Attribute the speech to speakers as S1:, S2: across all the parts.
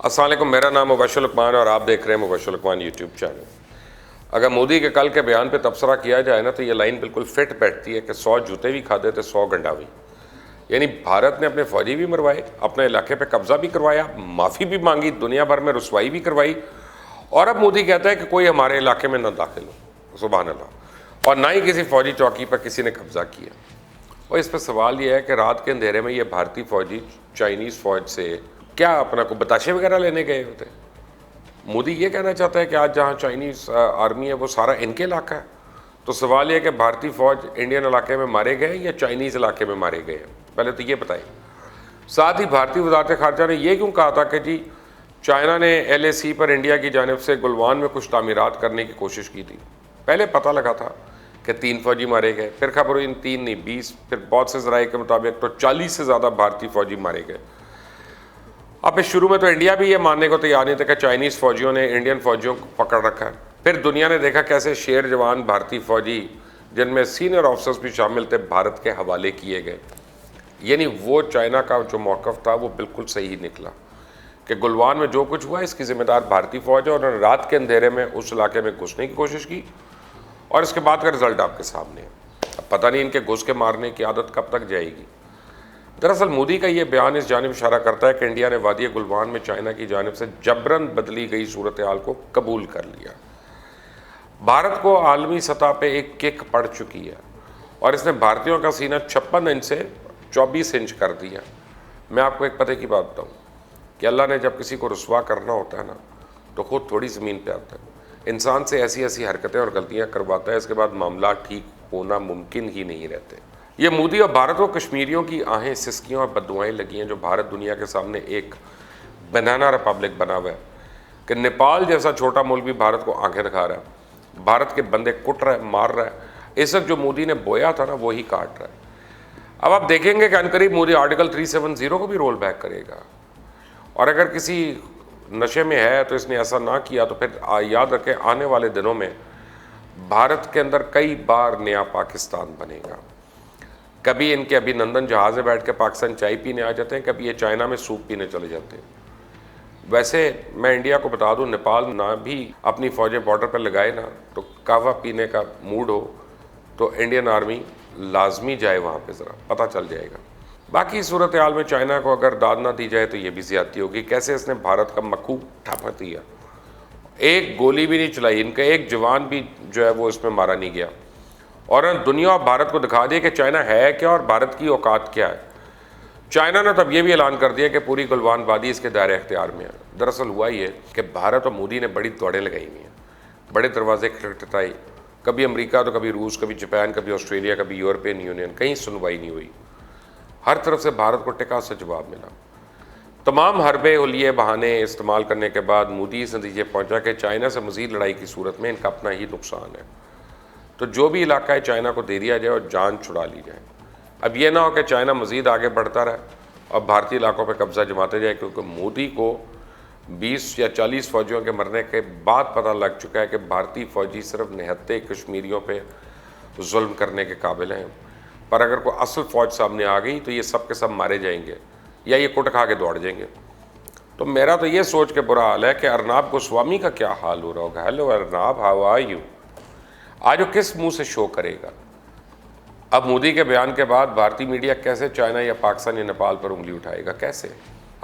S1: अस्सलाम वालेकुम, मेरा नाम मुबश्शिर लुकमान और आप देख रहे हैं मुबश्शिर लुकमान यूट्यूब चैनल। अगर मोदी के कल के बयान पे तबसरा किया जाए ना तो ये लाइन बिल्कुल फिट बैठती है कि 100 जूते भी खाते थे 100 गंडावी। यानी भारत ने अपने फौजी भी मरवाए, अपने इलाके पे कब्जा भी करवाया, माफ़ी भी मांगी, दुनिया भर में रुसवाई भी करवाई, और अब मोदी कहता है कि कोई हमारे इलाके में ना दाखिल हो। सुभान अल्लाह। और ना ही किसी फौजी चौकी पर किसी ने कब्जा किया। और इस पर सवाल यह है कि रात के अंधेरे में ये भारतीय फौजी चाइनीज़ फ़ौज से क्या अपना को बताशे वगैरह लेने गए होते? मोदी ये कहना चाहता है कि आज जहाँ चाइनीज़ आर्मी है वो सारा इनके इलाका है। तो सवाल यह है कि भारतीय फ़ौज इंडियन इलाके में मारे गए या चाइनीज़ इलाके में मारे गए? पहले तो ये बताइए। साथ ही भारतीय वज़ारत ख़ारजा ने यह क्यों कहा था कि जी चाइना ने LAC पर इंडिया की जानिब से गुलवान में कुछ तामीरात करने की कोशिश की थी? पहले पता लगा था कि 3 फौजी मारे गए, फिर खबर हुई 3 नहीं 20, फिर बहुत से ज़राए के मुताबिक तो 40 से ज़्यादा भारतीय फौजी मारे गए। अब इस शुरू में तो इंडिया भी ये मानने को तैयार नहीं था कि चाइनीज़ फ़ौजियों ने इंडियन फ़ौजियों को पकड़ रखा है। फिर दुनिया ने देखा कैसे शेर जवान भारतीय फ़ौजी, जिनमें सीनियर ऑफिसर्स भी शामिल थे, भारत के हवाले किए गए। यानी वो चाइना का जो मौक़िफ़ था वो बिल्कुल सही निकला कि गुलवान में जो कुछ हुआ इसकी ज़िम्मेदार भारतीय फ़ौज है, और उन्होंने रात के अंधेरे में उस इलाके में घुसने की कोशिश की और इसके बाद का रिज़ल्ट आपके सामने है। अब पता नहीं इनके घुस के मारने की आदत कब तक जाएगी। दरअसल मोदी का ये बयान इस जानिब इशारा करता है कि इंडिया ने वादी गुलवान में चाइना की जानिब से जबरन बदली गई सूरत हाल को कबूल कर लिया। भारत को आलमी सतह पे एक किक पड़ चुकी है और इसने भारतीयों का सीना 56 इंच से 24 इंच कर दिया। मैं आपको एक पते की बात बताऊँ कि अल्लाह ने जब किसी को रुसवा करना होता है ना तो खुद थोड़ी ज़मीन पर आता है, इंसान से ऐसी ऐसी हरकतें और गलतियाँ करवाता है, इसके बाद मामला ठीक होना मुमकिन ही नहीं रहते। ये मोदी और भारत को कश्मीरियों की आहें, सिसकियाँ और बददुआएं लगी हैं जो भारत दुनिया के सामने एक बनाना रिपब्लिक बना हुआ है कि नेपाल जैसा छोटा मुल्क भी भारत को आंखें दिखा रहा है, भारत के बंदे कुट रहा है, मार रहा है। इस वक्त जो मोदी ने बोया था ना वही काट रहा है। अब आप देखेंगे कि अनकरीब मोदी आर्टिकल 370 को भी रोल बैक करेगा, और अगर किसी नशे में है तो इसने ऐसा ना किया तो फिर याद रखें आने वाले दिनों में भारत के अंदर कई बार नया पाकिस्तान बनेगा। कभी इनके अभिनंदन जहाज़ में बैठ के पाकिस्तान चाय पीने आ जाते हैं, कभी ये चाइना में सूप पीने चले जाते हैं। वैसे मैं इंडिया को बता दूं, नेपाल ना भी अपनी फ़ौजें बॉर्डर पर लगाए ना तो कहवा पीने का मूड हो तो इंडियन आर्मी लाजमी जाए वहाँ पे, ज़रा पता चल जाएगा। बाकी सूरत हाल में चाइना को अगर दाद ना दी जाए तो ये भी ज़्यादती होगी। कैसे इसने भारत का मक्खू ठप दिया, एक गोली भी नहीं चलाई, इनका एक जवान भी जो है वो इसमें मारा नहीं गया, और दुनिया और भारत को दिखा दिया कि चाइना है क्या और भारत की औकात क्या है। चाइना ने तब ये भी ऐलान कर दिया कि पूरी गुलवान वादी इसके दायरे इख्तियार में है। दरअसल हुआ ये कि भारत और मोदी ने बड़ी दौड़ें लगाई हुई हैं, बड़े दरवाजे खटखटाए, कभी अमेरिका तो कभी रूस, कभी जापान, कभी ऑस्ट्रेलिया, कभी यूरोपियन यूनियन, कहीं सुनवाई नहीं हुई। हर तरफ से भारत को टिका से जवाब मिला। तमाम हरबे हुलिये बहाने इस्तेमाल करने के बाद मोदी इस नतीजे पहुँचा कि चाइना से मज़ीद लड़ाई की सूरत में इनका अपना ही नुकसान है, तो जो भी इलाका है चाइना को दे दिया जाए और जान छुड़ा ली जाए। अब ये ना हो कि चाइना मज़ीद आगे बढ़ता रहे और भारतीय इलाकों पर कब्जा जमाते जाए, क्योंकि मोदी को 20 या 40 फ़ौजियों के मरने के बाद पता लग चुका है कि भारतीय फ़ौजी सिर्फ निहत्ते कश्मीरियों पे जुल्म करने के काबिल हैं, पर अगर कोई असल फ़ौज सामने आ गई तो ये सब के सब मारे जाएंगे या ये कुट खा के दौड़ जाएंगे। तो मेरा तो ये सोच के बुरा हाल है कि अर्नाब गोस्वामी का क्या हाल हो रहा होगा। Hello Arnab, how are you? आज वो किस मुंह से शो करेगा? अब मोदी के बयान के बाद भारतीय मीडिया कैसे चाइना या पाकिस्तान या नेपाल पर उंगली उठाएगा? कैसे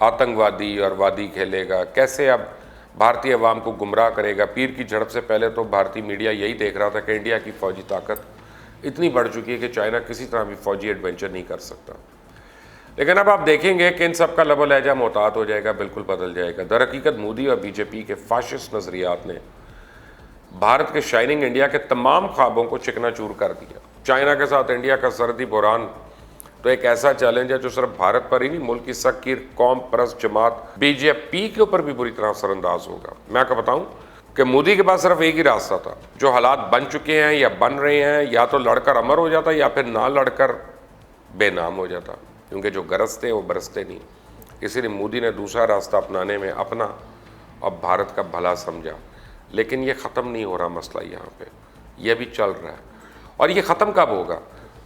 S1: आतंकवादी और वादी खेलेगा? कैसे अब भारतीय अवाम को गुमराह करेगा? पीर की झड़प से पहले तो भारतीय मीडिया यही देख रहा था कि इंडिया की फ़ौजी ताकत इतनी बढ़ चुकी है कि चाइना किसी तरह भी फ़ौजी एडवेंचर नहीं कर सकता। लेकिन अब आप देखेंगे कि इन सब का लबो लहजा मोहतात हो जाएगा, बिल्कुल बदल जाएगा। दर हकीकत मोदी और BJP के फाशिस्ट नज़रियात ने भारत के शाइनिंग इंडिया के तमाम ख्वाबों को चिकनाचूर कर दिया। चाइना के साथ इंडिया का सरहदी बहरान तो एक ऐसा चैलेंज है जो सिर्फ भारत पर ही नहीं, मुल्क की सकीर कौम परस्त जमात BJP के ऊपर भी बुरी तरह असरअंदाज होगा। मैं आपको बताऊं कि मोदी के पास सिर्फ एक ही रास्ता था, जो हालात बन चुके हैं या बन रहे हैं, या तो लड़कर अमर हो जाता या फिर ना लड़कर बेनाम हो जाता, क्योंकि जो गरजते वो बरसते नहीं। इसीलिए मोदी ने दूसरा रास्ता अपनाने में अपना और भारत का भला समझा। लेकिन ये ख़त्म नहीं हो रहा मसला, यहाँ पे ये भी चल रहा है। और ये ख़त्म कब होगा?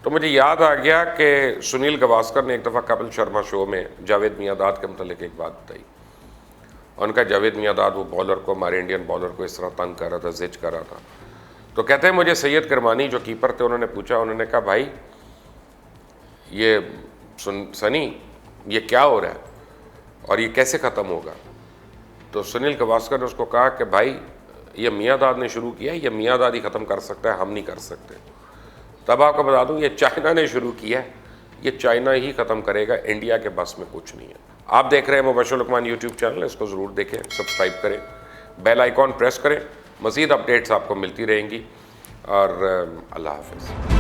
S1: तो मुझे याद आ गया कि सुनील गावस्कर ने एक दफ़ा कपिल शर्मा शो में जावेद मियांदाद के मतलब एक बात बताई। उनका जावेद मियांदाद वो बॉलर को, हमारे इंडियन बॉलर को इस तरह तंग कर रहा था, जिज कर रहा था। तो कहते हैं मुझे सैयद करमानी जो कीपर थे उन्होंने पूछा, उन्होंने कहा भाई ये सनी ये क्या हो रहा है और ये कैसे ख़त्म होगा? तो सुनील गावस्कर ने उसको कहा कि भाई ये मियांदाद ने शुरू किया, ये मियांदाद ही ख़त्म कर सकता है, हम नहीं कर सकते। तब आपको बता दूं ये चाइना ने शुरू किया है, ये चाइना ही ख़त्म करेगा, इंडिया के बस में कुछ नहीं है। आप देख रहे हैं मुबश्शिर लुकमान यूट्यूब चैनल, इसको ज़रूर देखें, सब्सक्राइब करें, बेल आइकॉन प्रेस करें, मज़ीद अपडेट्स आपको मिलती रहेंगी। और अल्लाह हाफ़िज़।